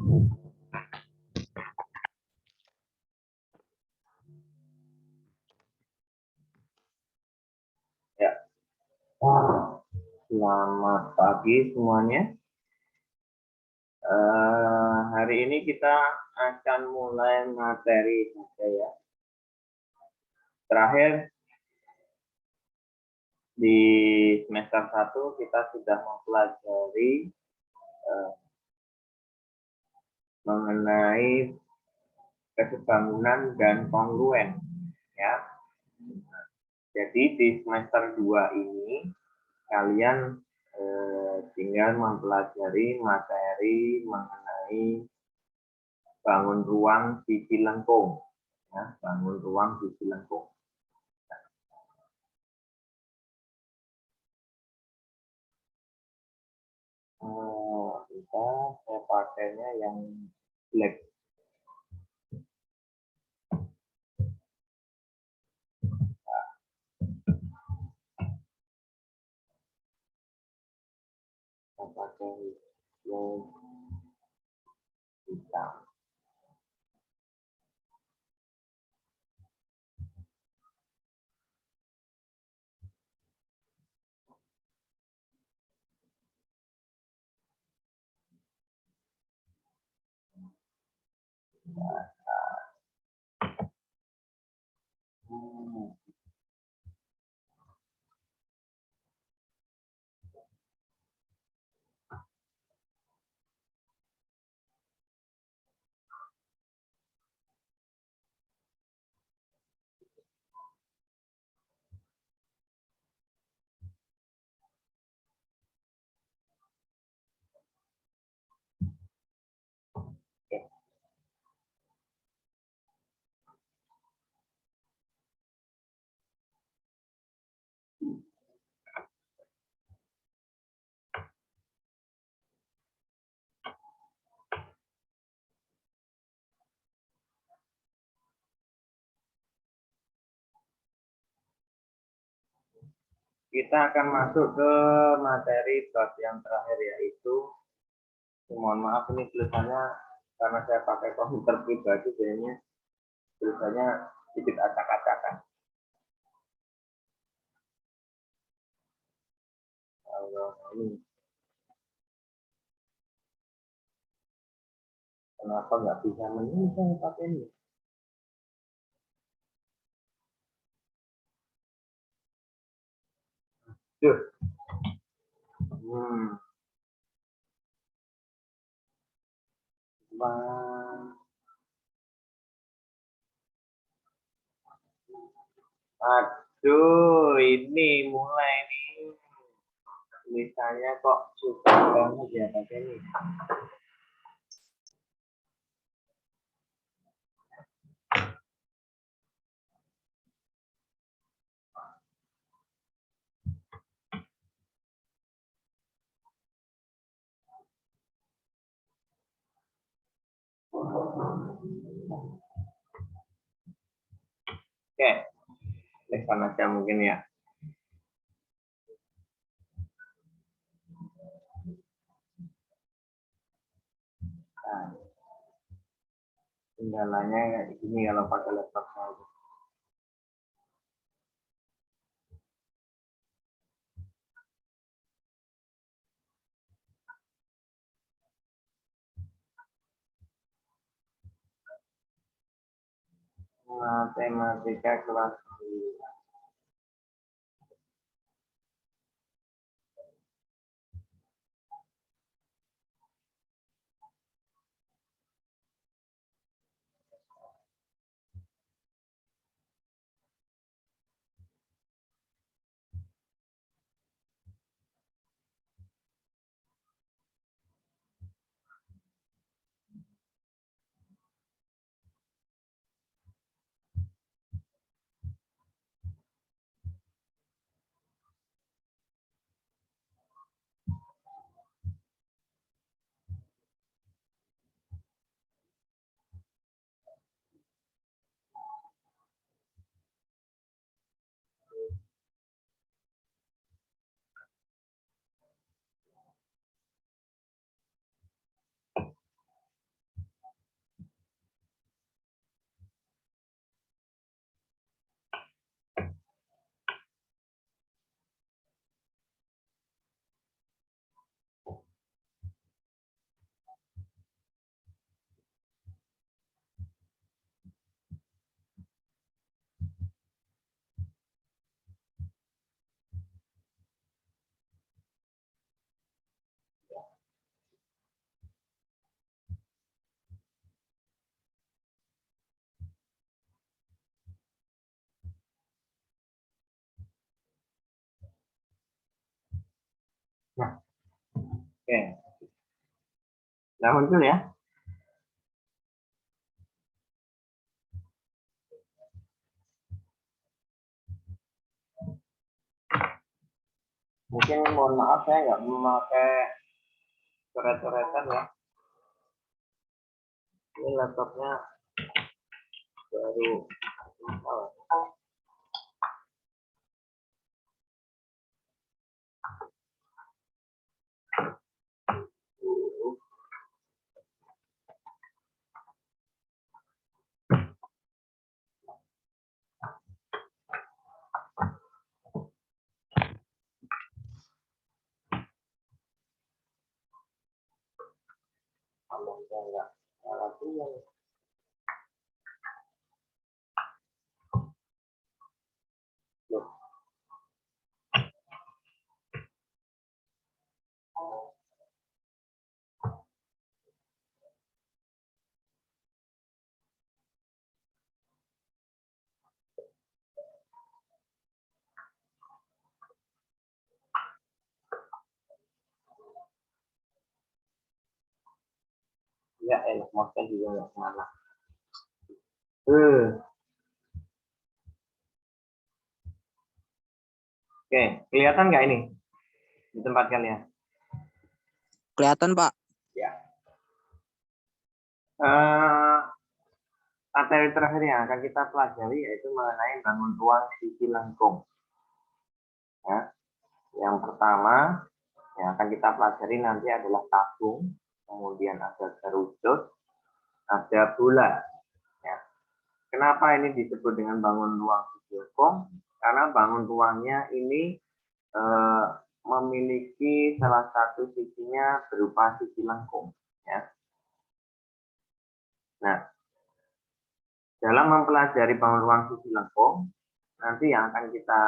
Ya, selamat pagi semuanya. Hari ini kita akan mulai materi ya. Terakhir di semester 1 kita sudah mempelajari mengenai kesebangunan dan kongruen ya. Jadi di semester 2 ini kalian tinggal mempelajari materi mengenai bangun ruang sisi lengkung ya, bangun ruang sisi lengkung. Saya pakainya yang black. Saya pakai yang hitam. Kita akan masuk ke materi bab yang terakhir, yaitu, mohon maaf ini tulisannya karena saya pakai komputer pribadi, jadinya tulisannya sedikit acak-acakan. Ini kenapa nggak bisa menulis pakai ini? Aduh, ini mulai nih. Misalnya kok susah banget ya pakai ini. Oke, tekan aja mungkin ya. Nah, kendalanya kayak gini kalau pakai laptop saya. Matematika kelas 2. Nah, oke. Nah, muncul ya. Mungkin mohon maaf saya nggak memakai coret-coretan ya. Ini laptopnya baru. Kalau saya nggak salah tuh yang loh. Ya enak mouse juga nggak kemana. Oke, kelihatan nggak ini di tempat kalian? Kelihatan, Pak. Ya. Materi terakhir yang akan kita pelajari yaitu mengenai bangun ruang sisi lengkung. Ya. Yang pertama yang akan kita pelajari nanti adalah tabung, kemudian ada kerucut, ada bola. Ya. Kenapa ini disebut dengan bangun ruang sisi lengkung? Karena bangun ruangnya ini memiliki salah satu sisinya berupa sisi lengkung. Ya. Nah, dalam mempelajari bangun ruang sisi lengkung, nanti yang akan kita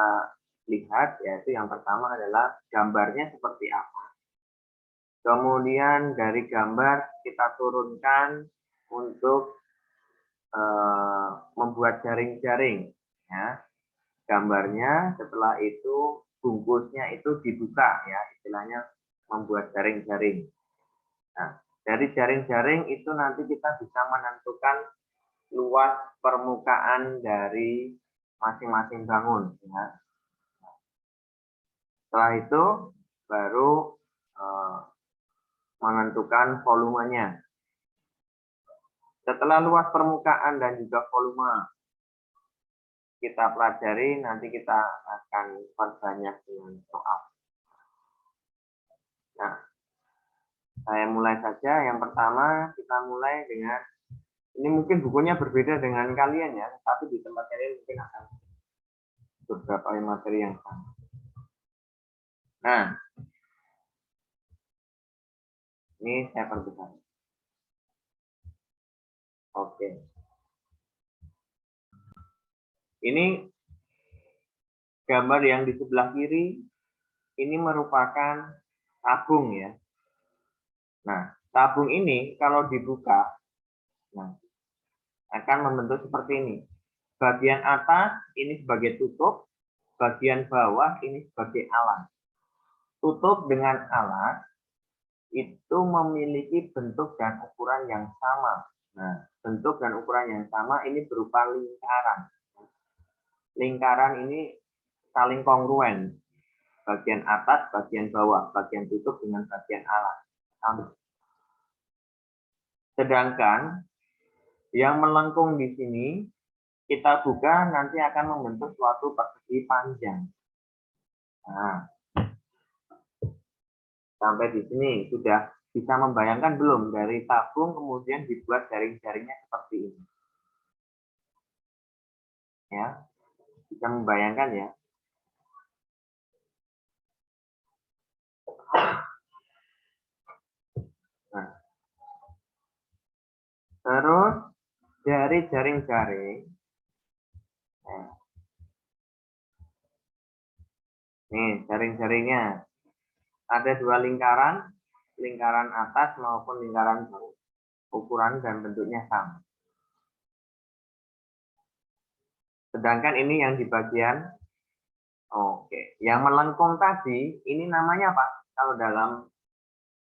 lihat yaitu yang pertama adalah gambarnya seperti apa. Kemudian dari gambar kita turunkan untuk membuat jaring-jaring. Ya. Gambarnya setelah itu bungkusnya itu dibuka ya, istilahnya membuat jaring-jaring. Nah, dari jaring-jaring itu nanti kita bisa menentukan luas permukaan dari masing-masing bangun. Ya. Setelah itu baru menentukan volumenya. Setelah luas permukaan dan juga volume kita pelajari, nanti kita akan perbanyak dengan soal. Nah, saya mulai saja. Yang pertama kita mulai dengan, ini mungkin bukunya berbeda dengan kalian ya, tapi di tempat kalian mungkin akan beberapa materi yang sama. Nah, ini saya perbesar. Oke. Ini gambar yang di sebelah kiri, ini merupakan tabung ya. Nah, tabung ini kalau dibuka, nah, akan membentuk seperti ini. Bagian atas ini sebagai tutup, bagian bawah ini sebagai alat. Tutup dengan alat itu memiliki bentuk dan ukuran yang sama. Nah, bentuk dan ukuran yang sama ini berupa lingkaran. Lingkaran ini saling kongruen. Bagian atas, bagian bawah, bagian tutup dengan bagian alat. Sedangkan yang melengkung di sini kita buka nanti akan membentuk suatu persegi panjang. Nah, sampai di sini sudah bisa membayangkan belum dari tabung kemudian dibuat jaring-jaringnya seperti ini. Ya, bisa membayangkan ya. Nah, terus dari jaring-jaring, nih jaring-jaringnya ada dua lingkaran, lingkaran atas maupun lingkaran bawah. Ukuran dan bentuknya sama. Sedangkan ini yang di bagian, oke, yang melengkung tadi, ini namanya apa? kalau dalam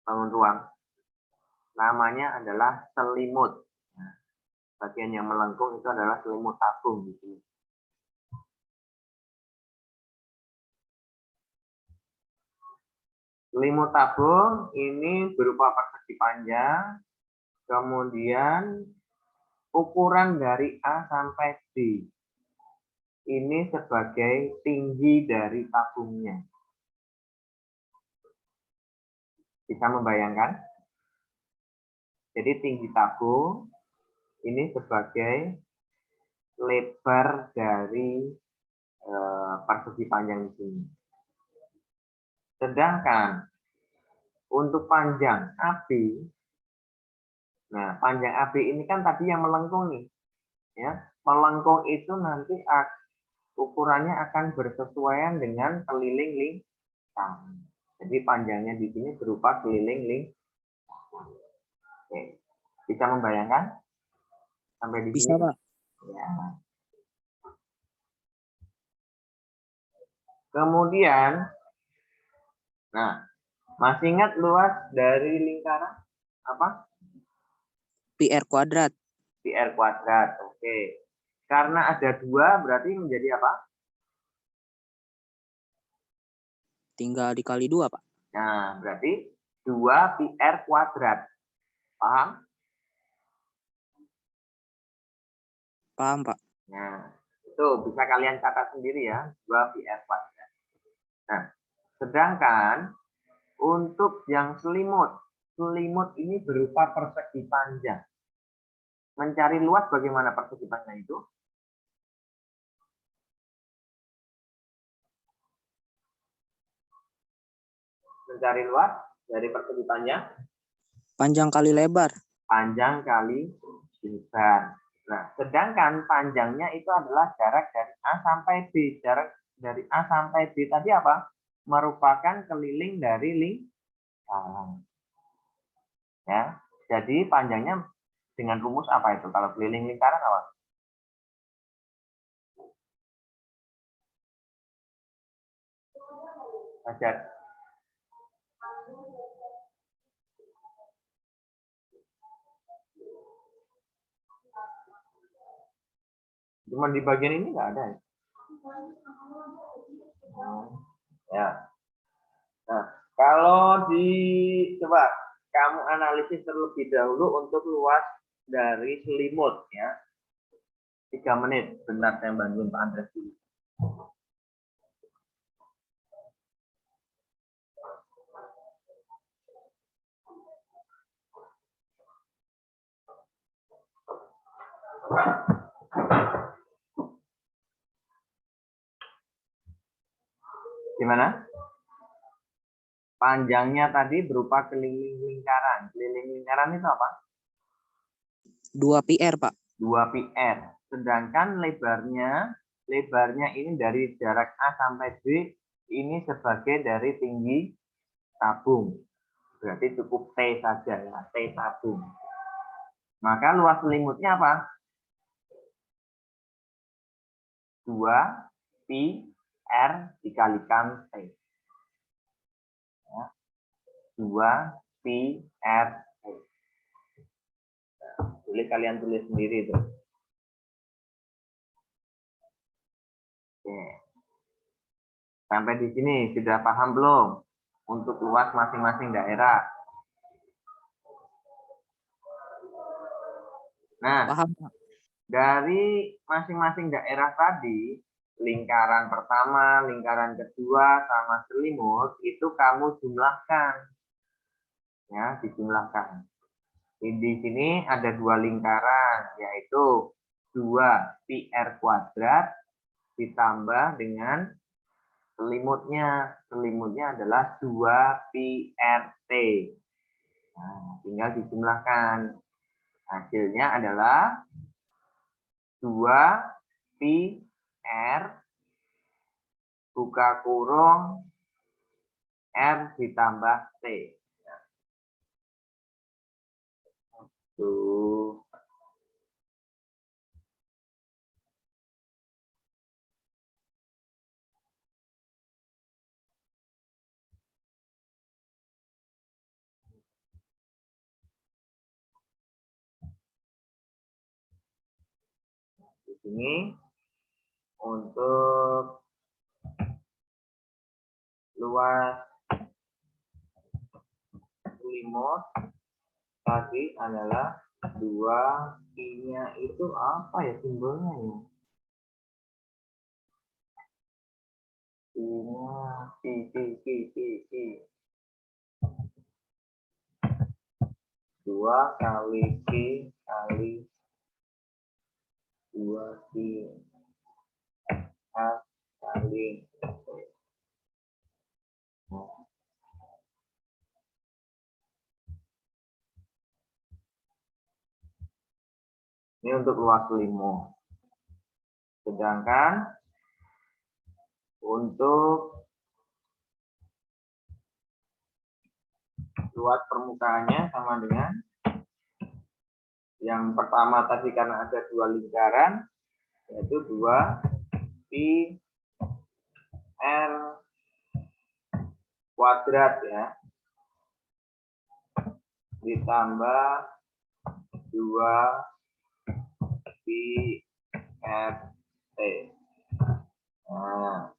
bangun ruang? Namanya adalah selimut. Nah, bagian yang melengkung itu adalah selimut tabung di sini. Selimut tabung ini berupa persegi panjang, kemudian ukuran dari A sampai B. Ini sebagai tinggi dari tabungnya. Bisa membayangkan? Jadi tinggi tabung ini sebagai lebar dari persegi panjang di sini. Sedangkan untuk panjang AB, nah panjang AB ini kan tadi yang melengkung nih, ya melengkung itu nanti ukurannya akan bersesuaian dengan keliling lingkaran. Jadi panjangnya di sini berupa keliling lingkaran. Oke. Bisa membayangkan sampai di Bisa, sini? Pak. Ya. Kemudian, nah, masih ingat luas dari lingkaran apa? PR kuadrat. PR kuadrat. Oke. Karena ada dua, berarti menjadi apa? Tinggal dikali 2, Pak. Nah, berarti 2 PR kuadrat. Paham? Paham, Pak. Nah, itu bisa kalian catat sendiri ya, 2 PR kuadrat. Nah, sedangkan untuk yang selimut ini berupa persegi panjang. Mencari luas bagaimana persegi panjang itu? Mencari luas dari persegi panjang? Panjang kali lebar. Panjang kali lebar. Nah, sedangkan panjangnya itu adalah jarak dari A sampai B. Jarak dari A sampai B tadi apa? Merupakan keliling dari lingkaran. Ya, jadi panjangnya dengan rumus apa itu? Kalau keliling lingkaran apa? Ajar. Cuma di bagian ini nggak ada ya? Ya. Nah, kalau coba kamu analisis terlebih dahulu untuk luas dari selimut ya. 3 menit. Bentar saya bantuin Pak Andres dulu. Gimana? Panjangnya tadi berupa keliling lingkaran. Keliling lingkaran itu apa? 2 PR, Pak. 2 PR. Sedangkan lebarnya ini dari jarak A sampai B ini sebagai dari tinggi tabung. Berarti cukup T saja ya, T tabung. Maka luas selimutnya apa? 2 pi R dikalikan T. Ya. 2 pi R T. Nah, boleh kalian tulis sendiri itu. Oke. Sampai di sini sudah paham belum? Untuk luas masing-masing daerah. Nah, Paham, Pak. dari masing-masing daerah tadi, lingkaran pertama, lingkaran kedua, sama selimut, itu kamu jumlahkan. Ya, dijumlahkan. Di sini ada 2 lingkaran, yaitu 2 pi R kuadrat ditambah dengan selimutnya. Selimutnya adalah 2 pi RT. Nah, tinggal dijumlahkan. Hasilnya adalah 2 pi R buka kurung R ditambah T. Tuh. Ini untuk luas selimut tadi adalah 2, I-nya itu apa ya simbolnya ya? I-nya I. 2 kali Q kali 2 Q F kali T. Ini untuk luas selimut. Sedangkan untuk luas permukaannya sama dengan yang pertama tadi karena ada 2 lingkaran, yaitu 2 pi r kuadrat ya, ditambah 2 pi r t. Nah,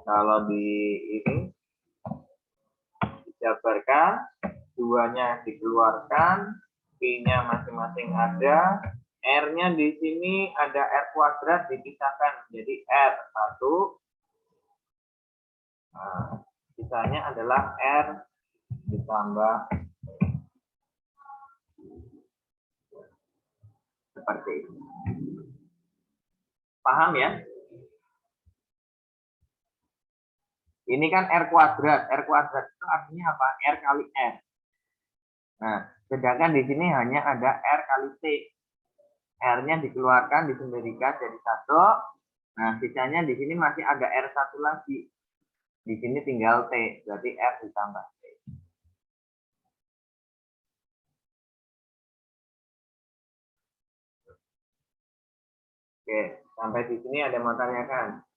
kalau di ini dijabarkan, 2-nya dikeluarkan, P-nya masing-masing ada, R-nya di sini ada R kuadrat dipisahkan jadi R1. Nah, sisanya adalah R ditambah seperti ini. Paham ya? Ini kan R kuadrat. R kuadrat itu artinya apa? R kali R. Nah, sedangkan di sini hanya ada R kali T. R-nya dikeluarkan, disendirikan jadi 1. Nah, sisanya di sini masih ada R1 lagi. Di sini tinggal T, berarti R ditambah T. Oke, sampai di sini ada yang mau tanyakan?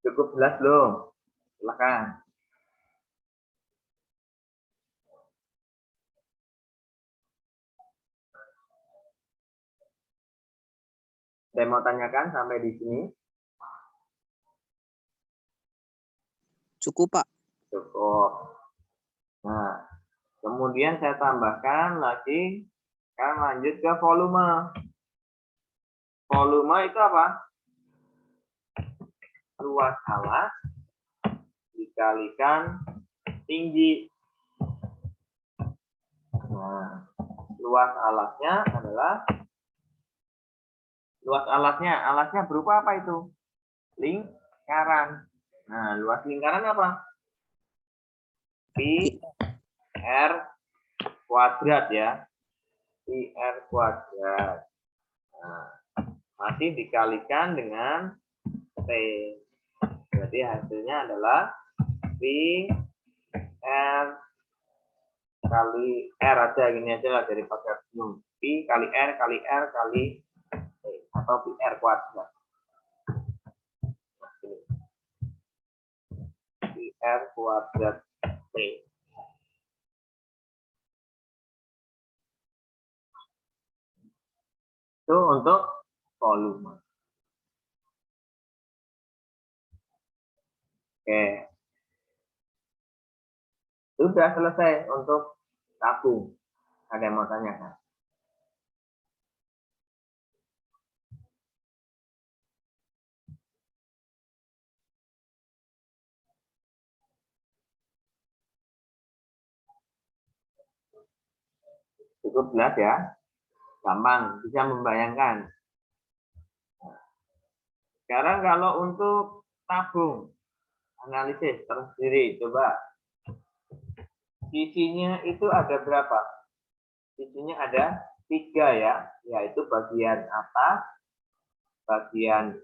Cukup jelas belum? Silakan. Saya mau tanyakan sampai di sini? Cukup, Pak. Cukup. Nah, kemudian saya tambahkan lagi, sekarang lanjut ke volume. Volume itu apa? Luas alas dikalikan tinggi. Nah, luas alasnya berupa apa itu? Lingkaran. Nah, luas lingkaran apa? Pi R kuadrat ya. Pi R kuadrat. Nah, masih dikalikan dengan T. Berarti hasilnya adalah Pi R kali R aja, gini aja lah daripada bingung. Pi kali R kali R kali T atau Pi R kuadrat. Pi R kuadrat T. Itu untuk volume. Oke. Sudah selesai untuk tabung. Ada yang mau tanyakan? Cukup jelas ya? Gampang, bisa membayangkan. Sekarang kalau untuk tabung, analisis tersendiri, coba. Sisinya itu ada berapa? Sisinya ada 3 ya, yaitu bagian atas, bagian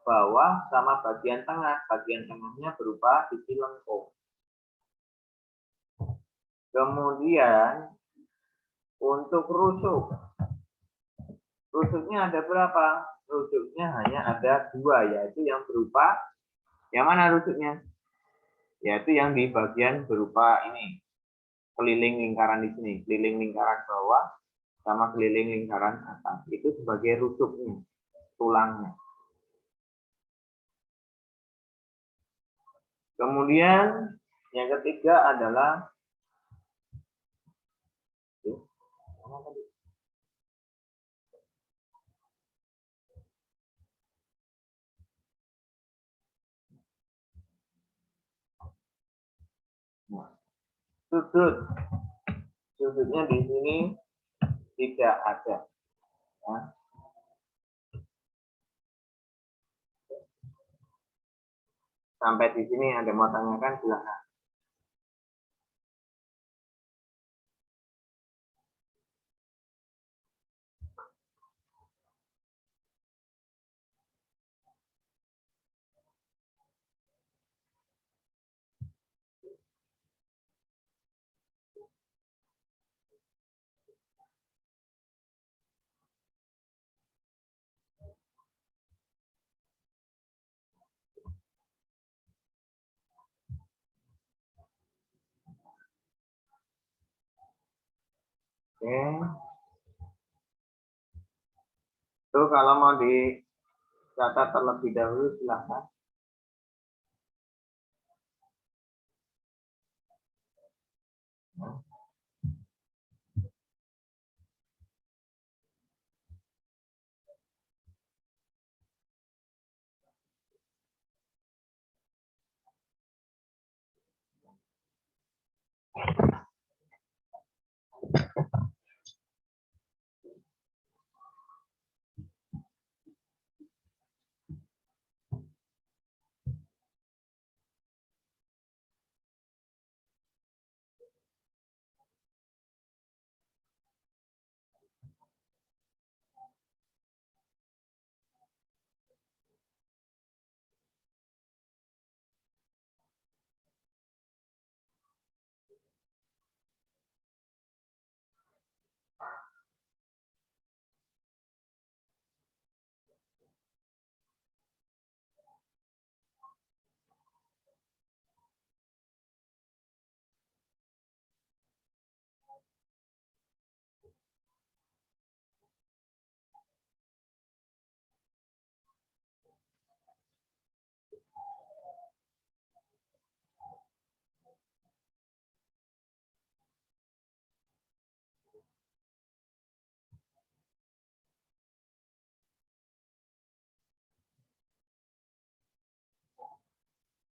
bawah, sama bagian tengah. Bagian tengahnya berupa sisi lengkung. Kemudian untuk rusuk, rusuknya ada berapa? rusuknya hanya ada dua, yaitu yang berupa, yang mana rusuknya? Yaitu yang di bagian berupa ini, keliling lingkaran di sini, keliling lingkaran bawah sama keliling lingkaran atas. Itu sebagai rusuknya, tulangnya. Kemudian yang ketiga adalah sudut. Sudutnya di sini tidak ada. Ya. Sampai di sini ada mau tanyakan silahkan. Oke. Itu kalau mau dicatat terlebih dahulu silahkan.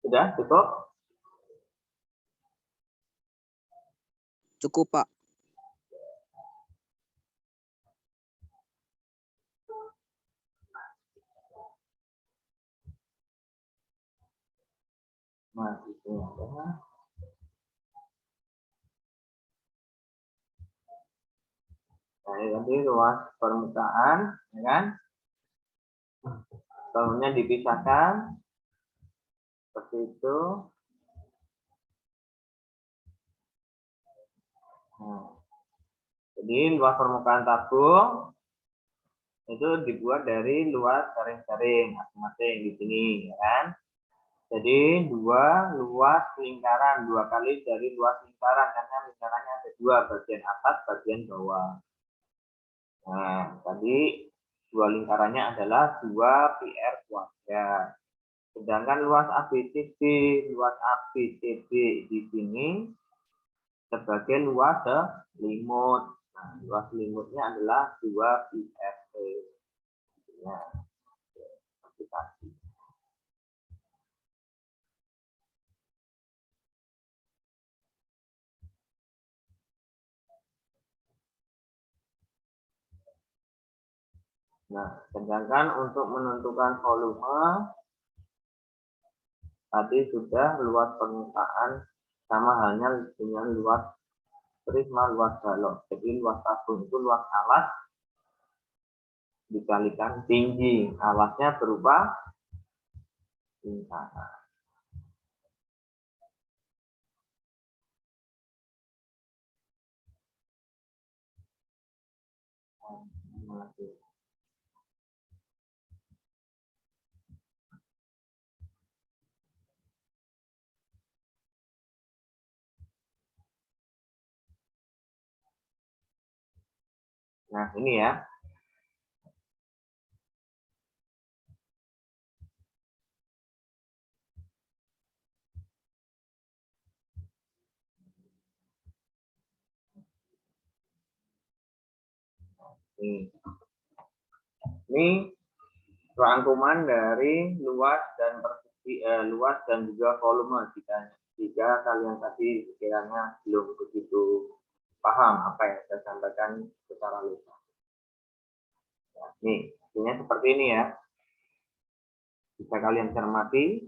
Sudah cukup? Cukup, Pak. Nah, itu adalah tadi luas permukaan, ya kan? Kemudian dipisahkan seperti itu. Nah, jadi luas permukaan tabung itu dibuat dari luas garing-garing masing-masing di sini, ya kan? Jadi dua luas lingkaran, dua kali dari luas lingkaran karena lingkarannya ada dua, bagian atas, bagian bawah. Nah, tadi dua lingkarannya adalah 2 PR kuadrat. Sedangkan luas ABCD di sini sebagai luas selimut. Nah, luas selimutnya adalah 2 PRT. Ya, aplikasi. Nah, sedangkan untuk menentukan volume tadi sudah luas permukaan sama halnya dengan luas prisma, luas balok. Jadi luas tabung itu luas alas dikalikan tinggi. Alasnya berupa lingkaran. Nah, ini ya. Ini rangkuman dari luas dan luas dan juga volume jika kalian tadi sekiranya belum begitu paham apa yang saya sampaikan secara lisan. Nah, nih, hasilnya seperti ini ya. Bisa kalian cermati,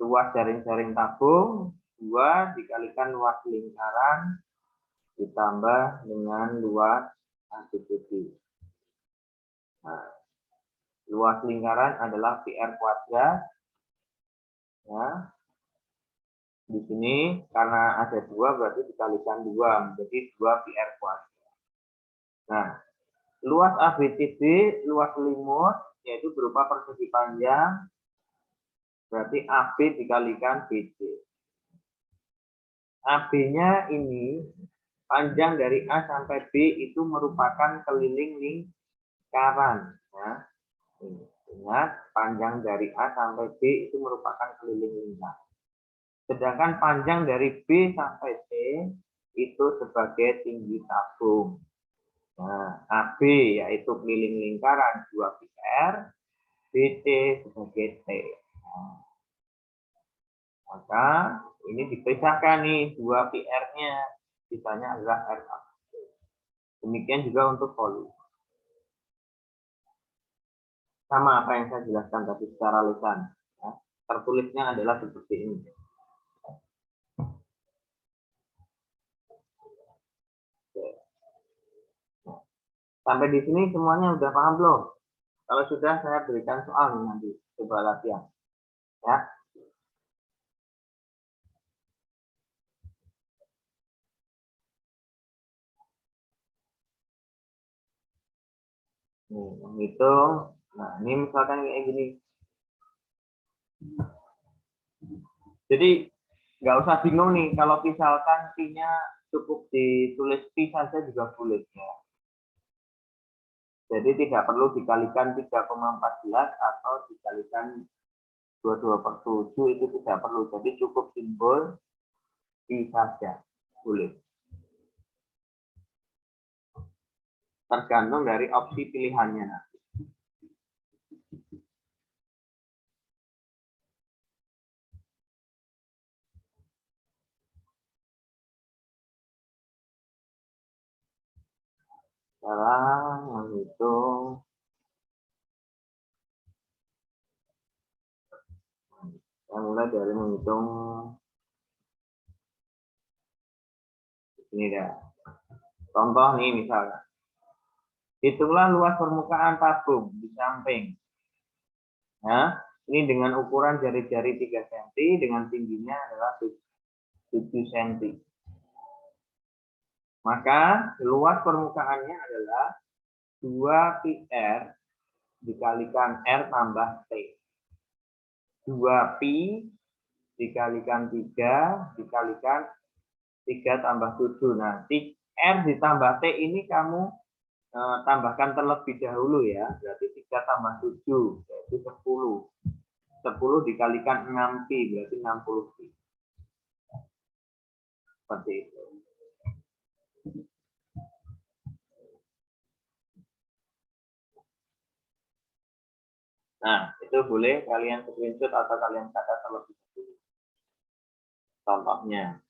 luas jaring-jaring tabung 2 dikalikan luas lingkaran ditambah dengan luas ABCD. Nah, luas lingkaran adalah PR kuadrat. Ya. Di sini karena ada 2 berarti dikalikan 2 menjadi 2 PR kuadrat. Nah, luas ABCD, luas limut yaitu berupa persegi panjang berarti AB dikalikan BC. AB-nya ini panjang dari A sampai B itu merupakan keliling lingkaran. Ya. Ingat, panjang dari A sampai B itu merupakan keliling lingkaran. Sedangkan panjang dari B sampai C itu sebagai tinggi tabung. Nah, AB yaitu keliling lingkaran 2 PR, BC sebagai T. Nah, maka ini dipisahkan nih 2 PR-nya, sisanya adalah RA. Demikian juga untuk volume. Sama apa yang saya jelaskan tadi secara lisan. Ya. Tertulisnya adalah seperti ini. Sampai di sini semuanya sudah paham belum? Kalau sudah, saya berikan soal nih nanti. Coba latihan. Ya. Nih, menghitung. Nah, ini misalkan kayak gini. Jadi, nggak usah bingung nih. Kalau misalkan P-nya cukup ditulis P saja juga boleh. Ya. Jadi tidak perlu dikalikan 3,14 atau dikalikan 22/7 itu tidak perlu. Jadi cukup simbol Pi saja. Boleh. Tergantung dari opsi pilihannya. Sekarang menghitung. Saya mulai dari menghitung ini dah. Contoh nih misalnya. Hitunglah luas permukaan tabung di samping. Nah, ini dengan ukuran jari-jari 3 cm dengan tingginya adalah 7 cm. Maka luas permukaannya adalah 2 PR dikalikan R tambah T. 2 Pi dikalikan 3 dikalikan 3 tambah 7. Nah, R ditambah T ini kamu tambahkan terlebih dahulu ya. Berarti 3 tambah 7 yaitu 10. 10 dikalikan 6 Pi berarti 60 Pi. Seperti itu. Nah, itu boleh kalian screenshot atau kalian catat terlebih dahulu. Contohnya.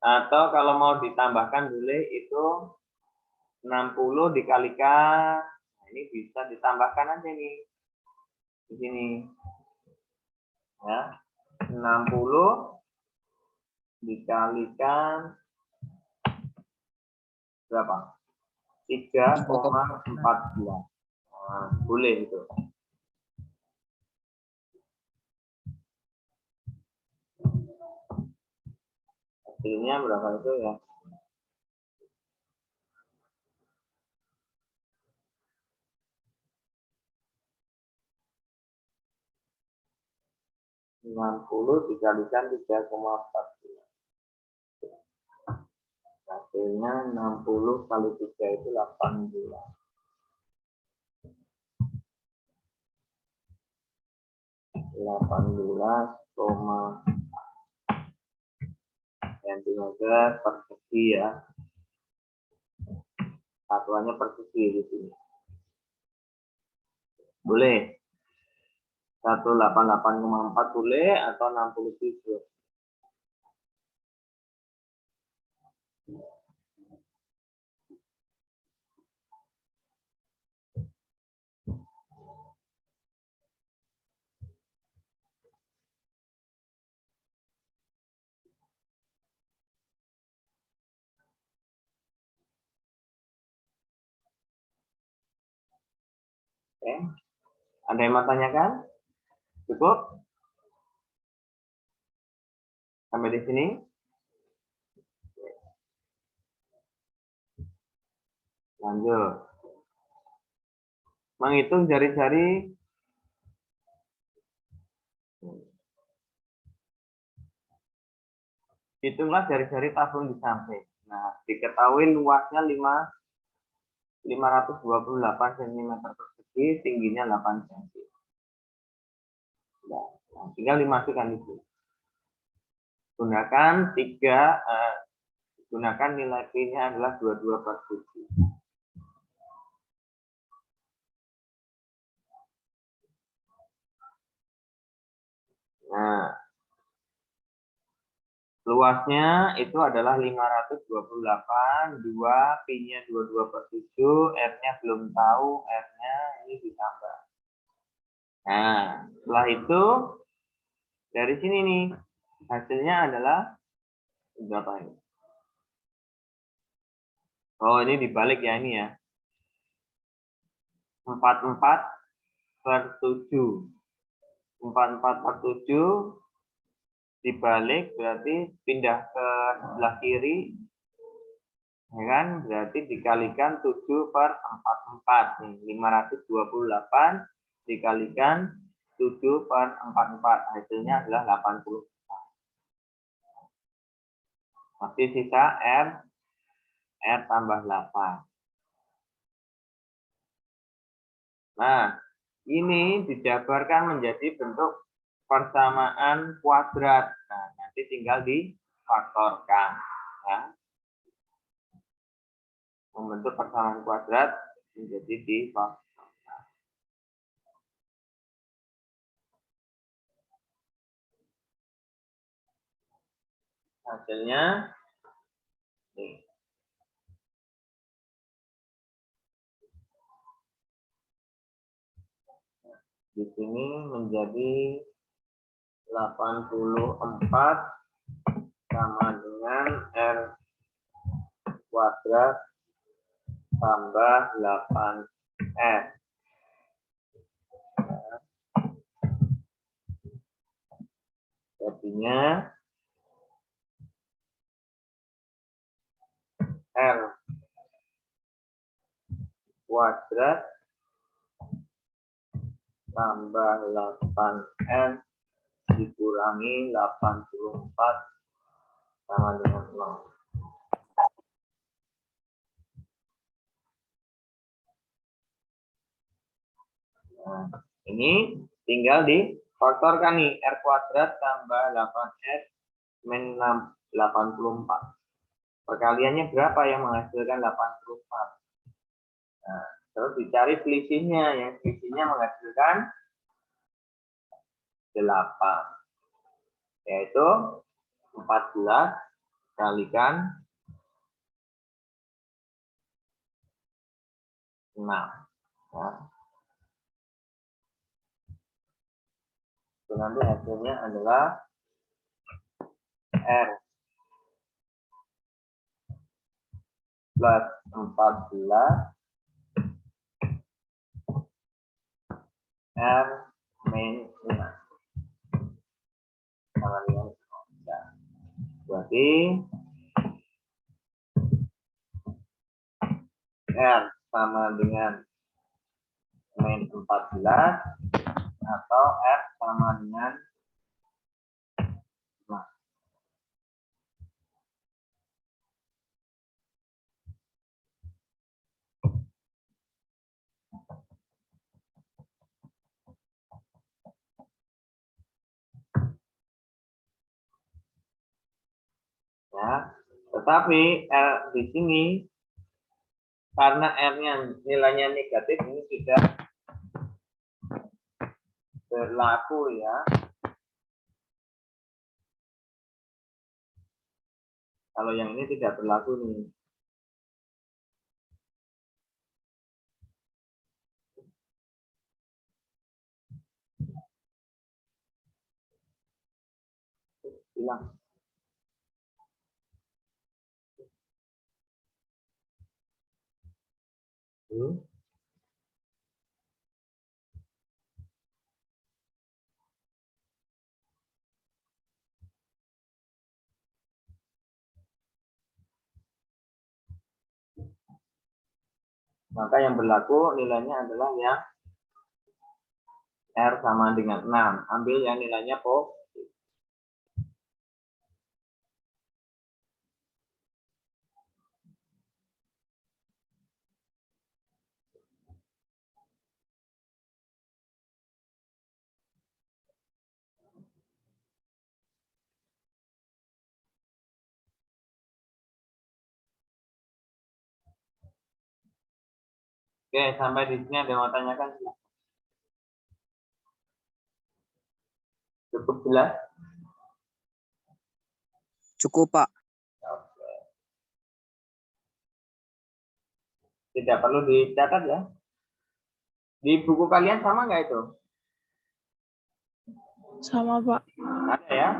Atau kalau mau ditambahkan boleh itu 60 dikalikan. Nah, ini bisa ditambahkan aja nih. Di sini. Ya. 60 dikalikan berapa? 3,14. Nah, boleh itu. Hasilnya berapa itu ya? Enam puluh dikalikan 3,14. Hasilnya 60 kali 3 itu 18. 18,cm persegi ya. Satuannya persegi di sini. Boleh 188,4 boleh atau 67. Oke. Ada yang mau tanyakan? Cukup? Sampai di sini? Lanjut. Menghitung jari-jari. Hitunglah jari-jari tabung di samping. Nah, diketahui luasnya 528 cm persegi, tingginya 8 cm. Nah, tinggal dimasukkan itu. Gunakan gunakan nilai P-nya adalah 22/7. Nah, luasnya itu adalah 528, 2, Pi-nya 22/7, R-nya belum tahu, R-nya ini ditambah. Nah, setelah itu, dari sini nih, hasilnya //adalah berapa ini? Oh, ini dibalik ya ini ya. 44/7. 44/7 dibalik berarti pindah ke sebelah kiri, ya kan? Berarti dikalikan 7/44 nih, 528 dikalikan 7/44, hasilnya adalah 80. Masih sisa R tambah 8. Nah, ini dijabarkan menjadi bentuk persamaan kuadrat. Nah, nanti tinggal difaktorkan. Ya. Membentuk persamaan kuadrat menjadi difaktorkan. Hasilnya nih. Di sini menjadi 84 sama dengan R kuadrat tambah 8R. Jadinya R kuadrat tambah 8R dikurangi 84 sama dengan 0. Nah, ini tinggal difaktorkan nih, R kuadrat tambah 8R min 84. Perkaliannya berapa yang menghasilkan 84? Nah, terus dicari selisihnya, yang selisihnya menghasilkan 8, yaitu 14 kalikan 6. Nah, itu nanti hasilnya adalah R plus 14 R min 6 sama dengan 0. Berarti R sama dengan min 14 atau R sama dengan 6. Tetapi di sini karena R-nya nilainya negatif, ini sudah berlaku ya. Kalau yang ini tidak berlaku nih. Hilang. Maka yang berlaku nilainya adalah yang R sama dengan 6. Ambil yang nilainya positif. Oke, sampai di sini ada yang mau tanyakan? Cukup jelas? Cukup, Pak. Oke. Tidak perlu dicatat ya. Di buku kalian sama nggak itu? Sama, Pak. Ada ya?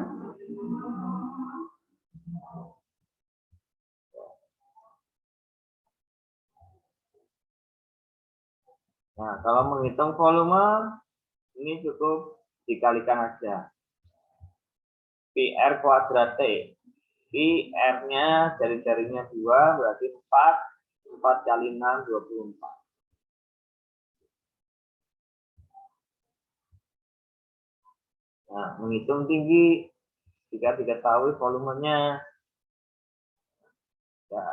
Nah, kalau menghitung volume, ini cukup dikalikan aja. PR kuadrat T. PR-nya jari-jarinya 2, berarti 4. 4 kali 6, 24. Nah, menghitung tinggi, jika diketahui volumenya. Ya,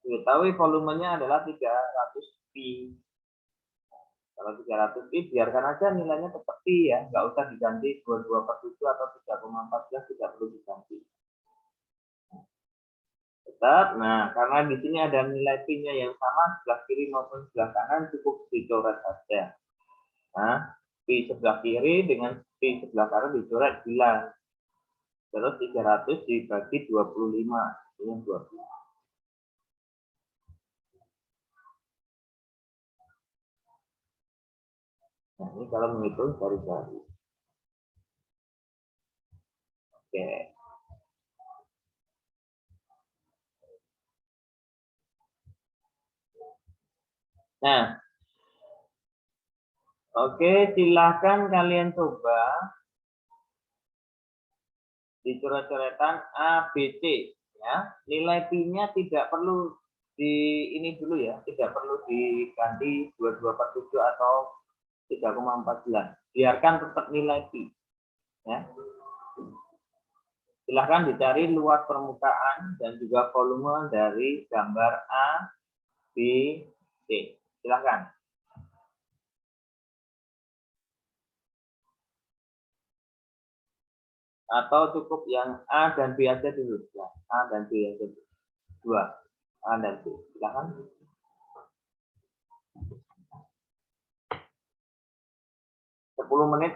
diketahui volumenya adalah 300 pi. Kalau 300 pi, biarkan aja nilainya tetap pi ya. Nggak usah diganti 22/7 atau 3,14, tidak perlu diganti. Tetap, nah karena di sini ada nilai pi-nya yang sama, sebelah kiri maupun sebelah kanan cukup dicoret saja. Nah, pi sebelah kiri dengan pi sebelah kanan dicoret bilang. Terus 300 dibagi 25, ini 25. Nah, ini kalau menghitung jari-jari. Oke. Nah, oke, silahkan kalian coba di coret-coretan A, B, C. Ya, nilai pi-nya tidak perlu di ini dulu ya, tidak perlu diganti 22/7 atau 3,14. Biarkan tetap nilai pi. Ya. Silahkan dicari luas permukaan dan juga volume dari gambar A, B, C. Silahkan. Atau cukup yang A dan B aja dulu. Ya, A dan B aja dulu. 2. A dan B. Silahkan. Sepuluh menit.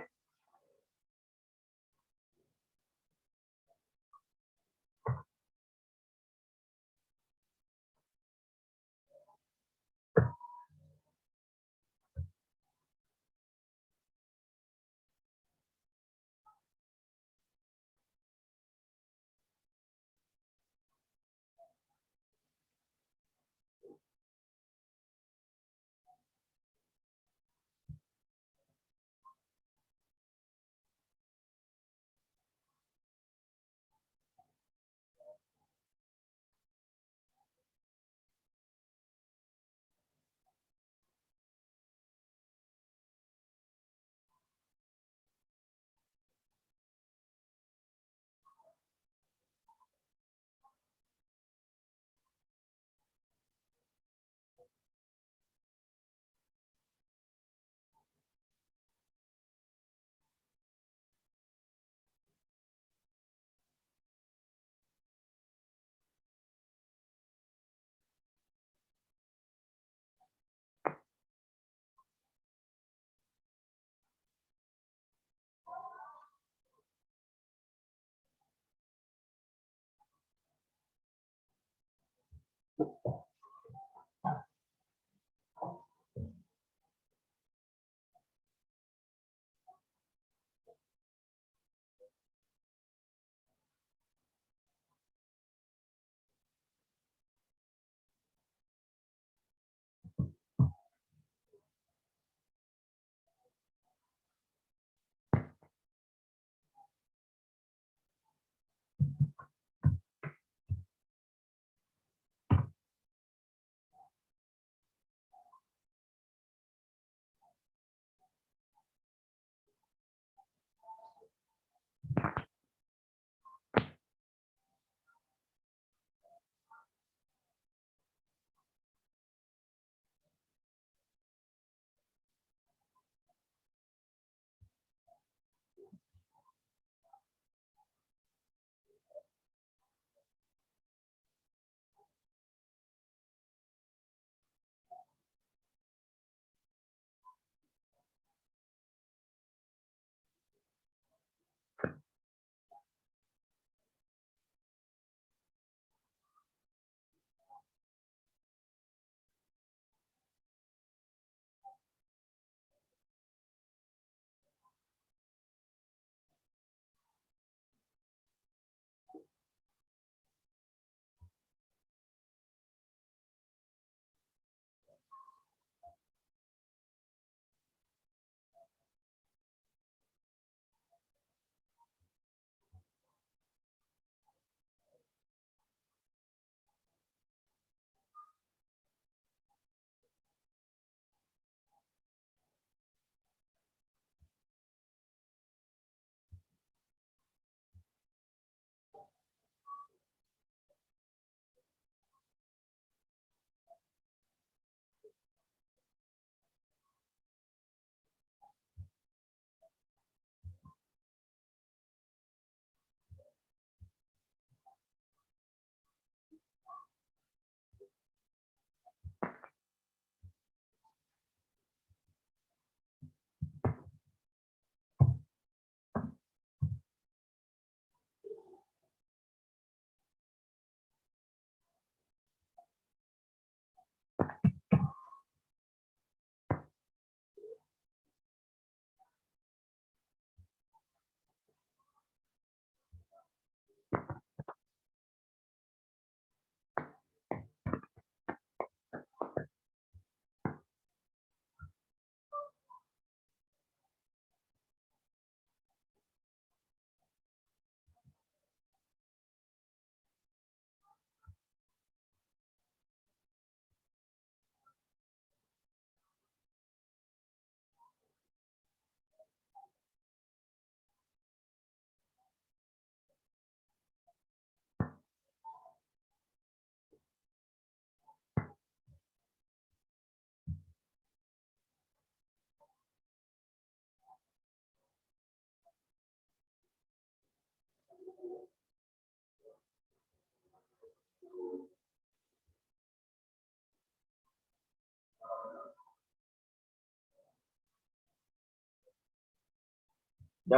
Udah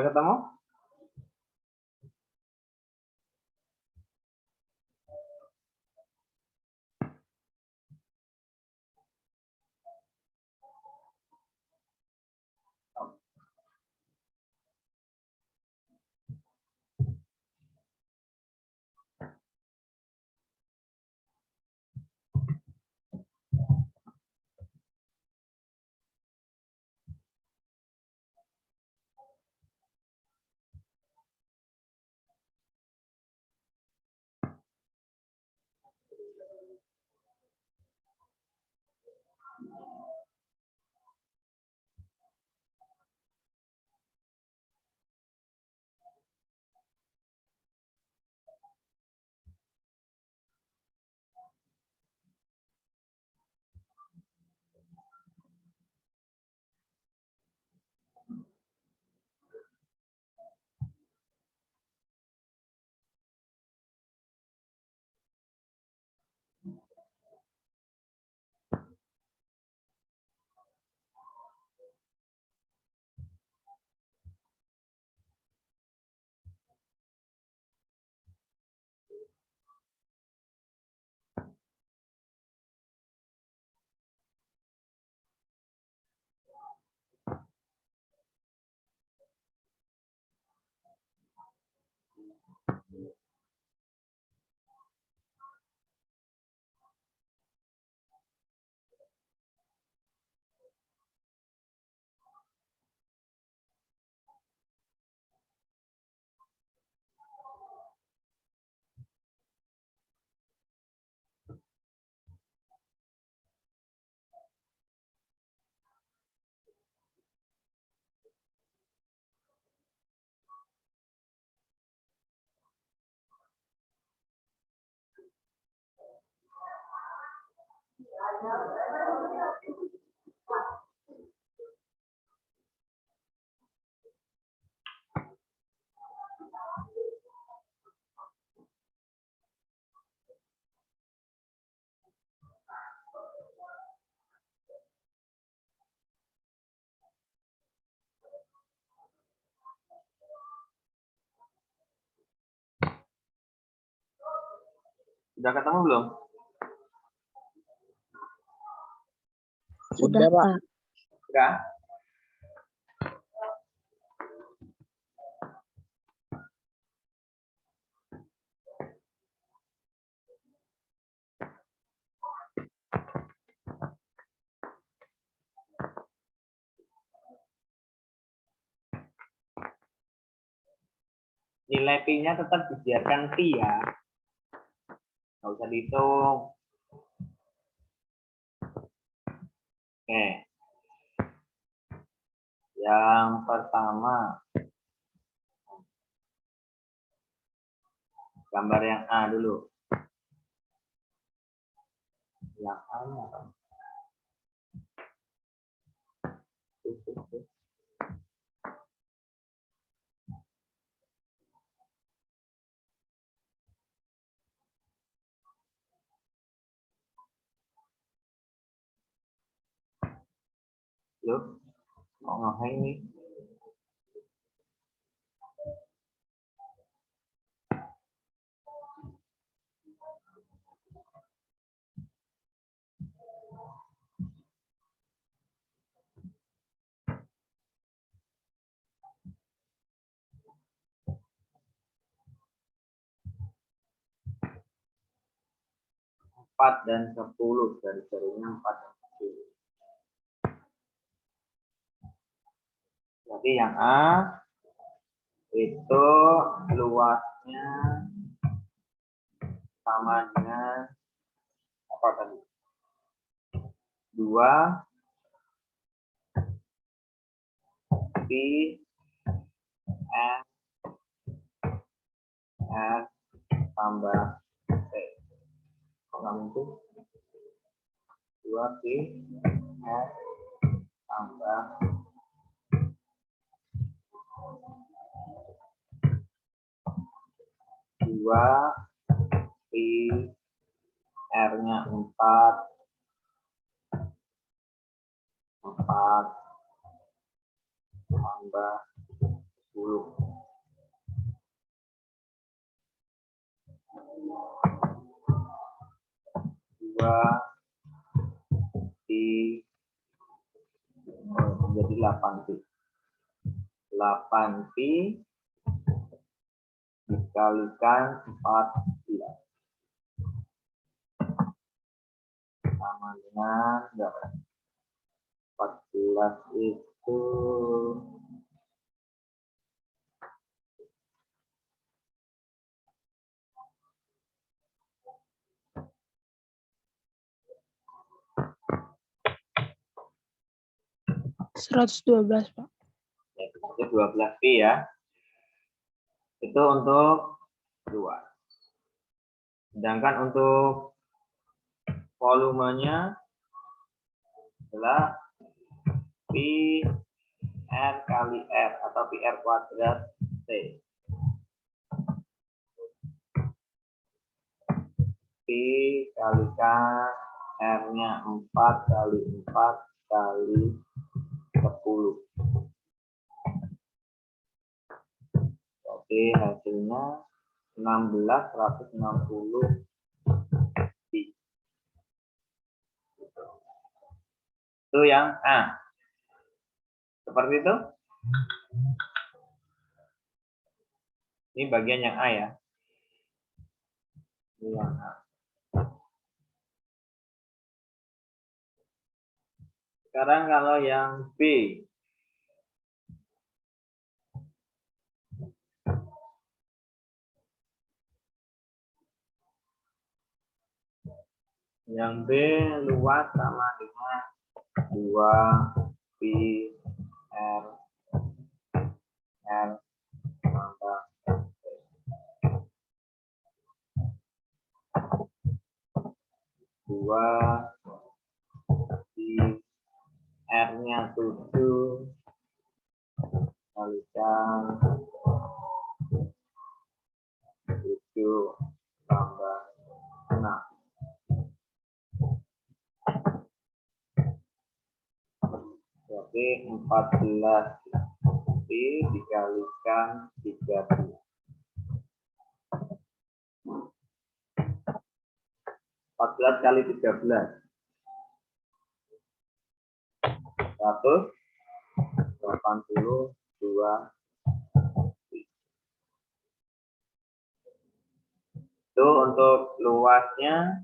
ketemu? Sudah ketemu belum? Sudah, Pak. Sudah. Nilai P-nya tetap dibiarkan P ya. Nggak usah dihitung. Oke. Yang pertama. Gambar yang A dulu. Yang A-nya apa? Yuk, mau ngapain nih? Empat dan 10 dari serinya 4 dan 10. Jadi yang A itu luasnya sama dengan apa tadi? 2 pi n s tambah t. Kalau itu 2 pi s tambah 2 pi r-nya 4 tambah 10. 2 pi menjadi 8 pi. 8 pi dikalikan 14 sama dengan berapa? 14 itu $112, Pak. itu 12 pi ya. Itu untuk luas. Sedangkan untuk volumenya adalah pi r kali r atau pi r kuadrat t. Pi kalikan r-nya 4 kali 4 kali 10. Jadi hasilnya 16.160 pi. Itu yang A. Seperti itu. Ini bagian yang A ya. Ini yang A. Sekarang kalau yang B. Yang B luas sama dengan 2 pi r tambah T. 2 R-nya 7 kalikan 7 tambah 6. Jadi 14 dikalikan 30. 14 kali 13. 182. Itu untuk luasnya,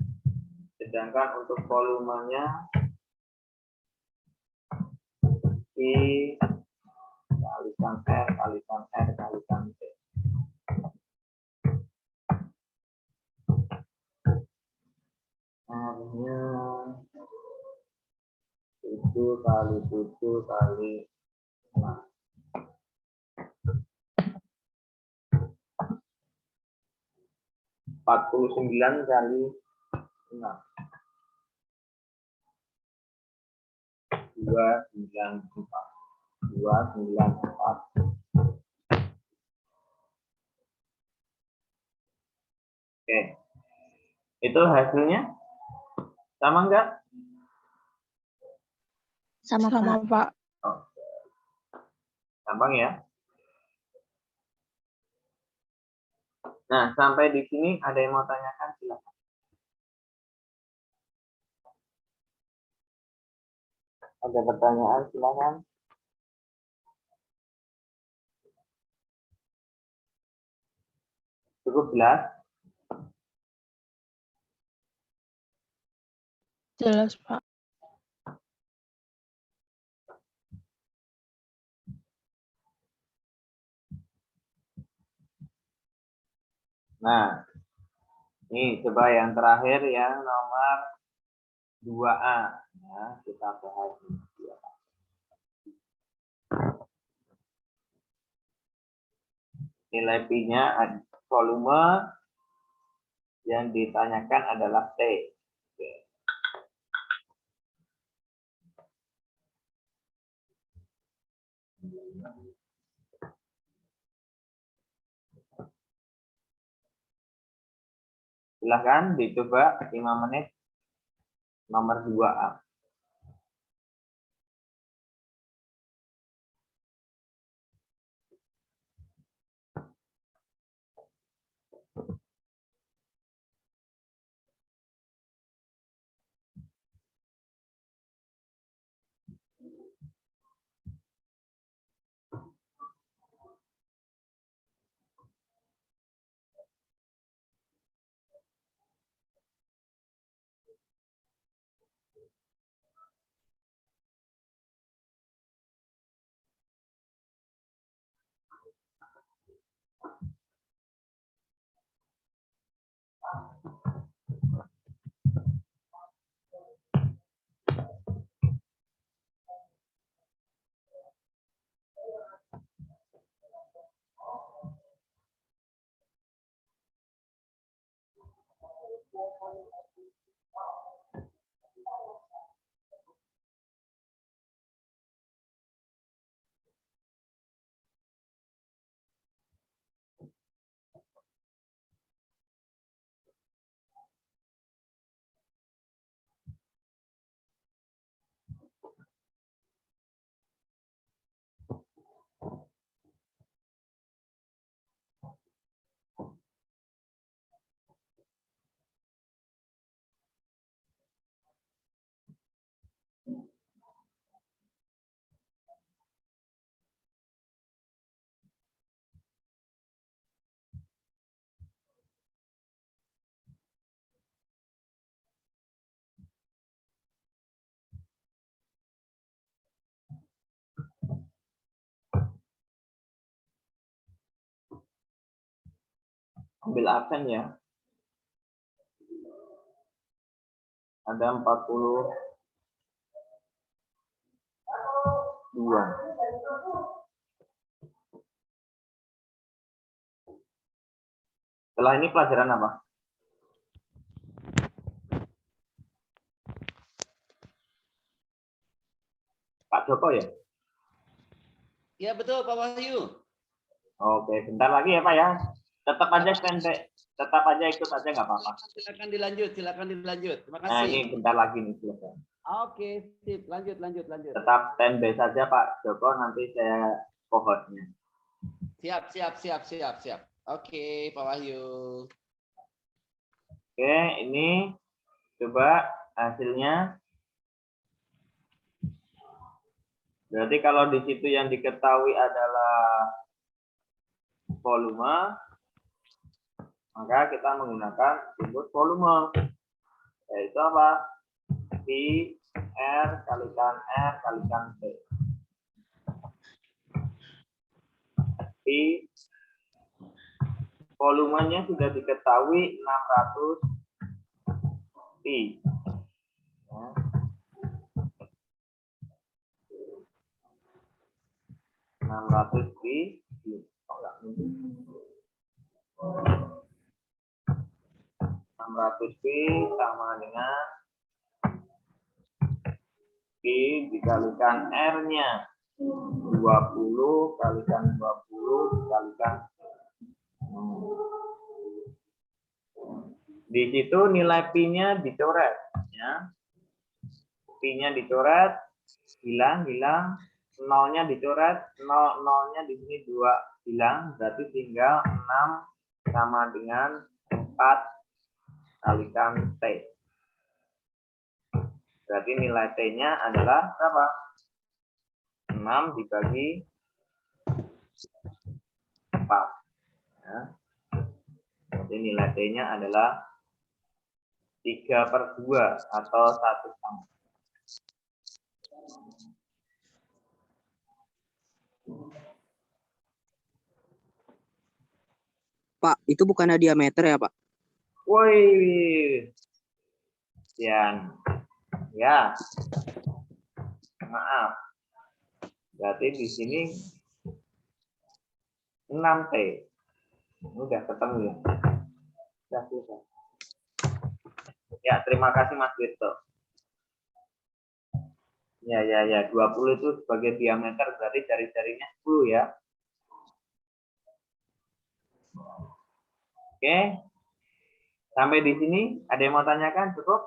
sedangkan untuk volumenya I kalikan R kalikan R kalikan T. R-nya 7 kali 7 kali 6. 49 kali 6. 294. 294. Oke. Itu hasilnya sama enggak? Sama, Pak. Oke. Gampang ya. Nah, sampai di sini ada yang mau tanyakan, silakan. Ada pertanyaan, silakan. Cukup jelas? Jelas, Pak. Nah, ini coba yang terakhir yang nomor 2A. Ya, kita bahas ini. 2A. Nilai Pi-nya volume yang ditanyakan adalah T. Oke. Silahkan dicoba 5 menit nomor 2A. Ambil absen ya. Ada 42. Setelah ini pelajaran apa? Pak Joko ya? Ya betul Pak Wahyu. Oke, bentar lagi ya Pak ya. Tetap aja standby, tetap aja ikut aja nggak apa-apa. Silakan dilanjut, silakan dilanjut. Terima Nah kasih. ini bentar lagi nih selesai. Oke, sip. Lanjut. Tetap standby saja Pak Joko, nanti saya co-hostnya. Siap. Oke, Pak Wahyu. Oke, ini coba hasilnya. Berarti kalau di situ yang diketahui adalah volume, maka kita menggunakan rumus volume. Yaitu apa? P R kalikan R kalikan T. P volumenya sudah diketahui 600 Pi. Ya. 600 Pi. 600 Pi sama dengan Pi dikalikan R-nya. 20 kalikan 20 dikalikan. Di situ nilai Pi-nya dicoret. Ya. Pi-nya dicoret, hilang. Nolnya dicoret, nolnya di sini 2 hilang, berarti tinggal 6 sama dengan 4 kalikan T. Berarti nilai T-nya adalah berapa? 6 dibagi 4. Ya. Jadi nilai T-nya adalah 3/2 atau 1/2. Pak, itu bukannya diameter ya, Pak? Woi, ya, maaf. Berarti di sini 6T. Udah ketemu ya. Sudah selesai. Ya, terima kasih Mas Wirto. Ya. 20 itu sebagai diameter, berarti jari-jarinya 10 ya. Oke. Sampai di sini ada yang mau tanyakan? Cukup?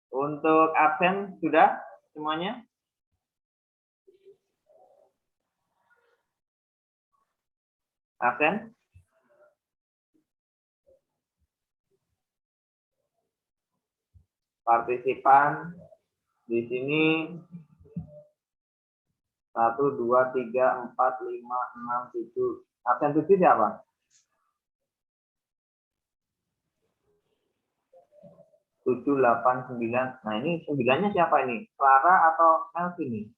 Untuk absen sudah semuanya? Absen? Partisipan di sini 1, 2, 3, 4, 5, 6, 7. Absen 7 siapa? 7, 8, 9. Nah ini 9-nya siapa ini? Clara atau Melvin nih?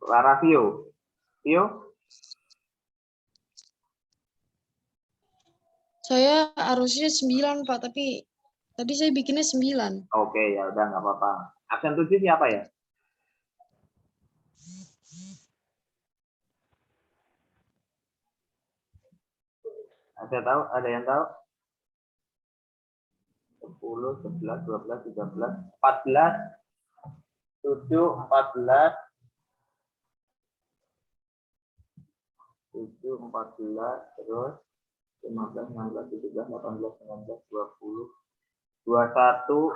Clara Vio. Vio? Saya harusnya 9, Pak, tapi tadi saya bikinnya 9. Oke, ya udah nggak apa-apa. Absen 7 siapa ya? Ada yang tahu? 10, 11, 12, 13, 14, 7, 14, 7, 14, terus 15, 16, 17, 18, 19, 20, 21,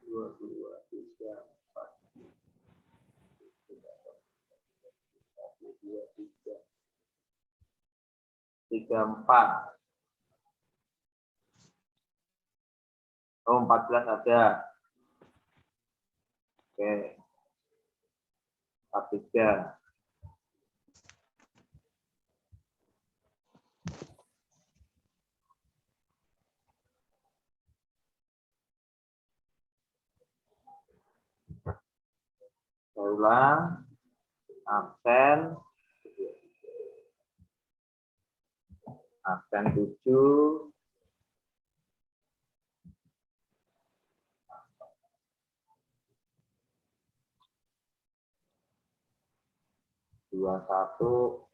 22, 3, 4, 34. Oh, 14 ada. Oke. 43. Saya ulang. Absen 7. 21,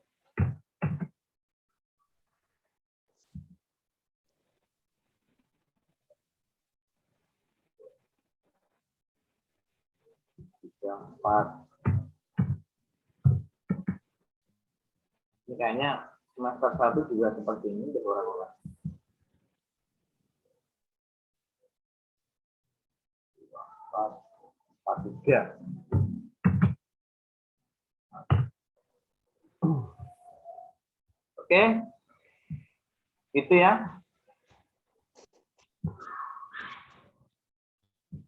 3, 4. Ini kayaknya semester 1 juga seperti ini berulang-ulang. 4, 3. Oke, itu ya.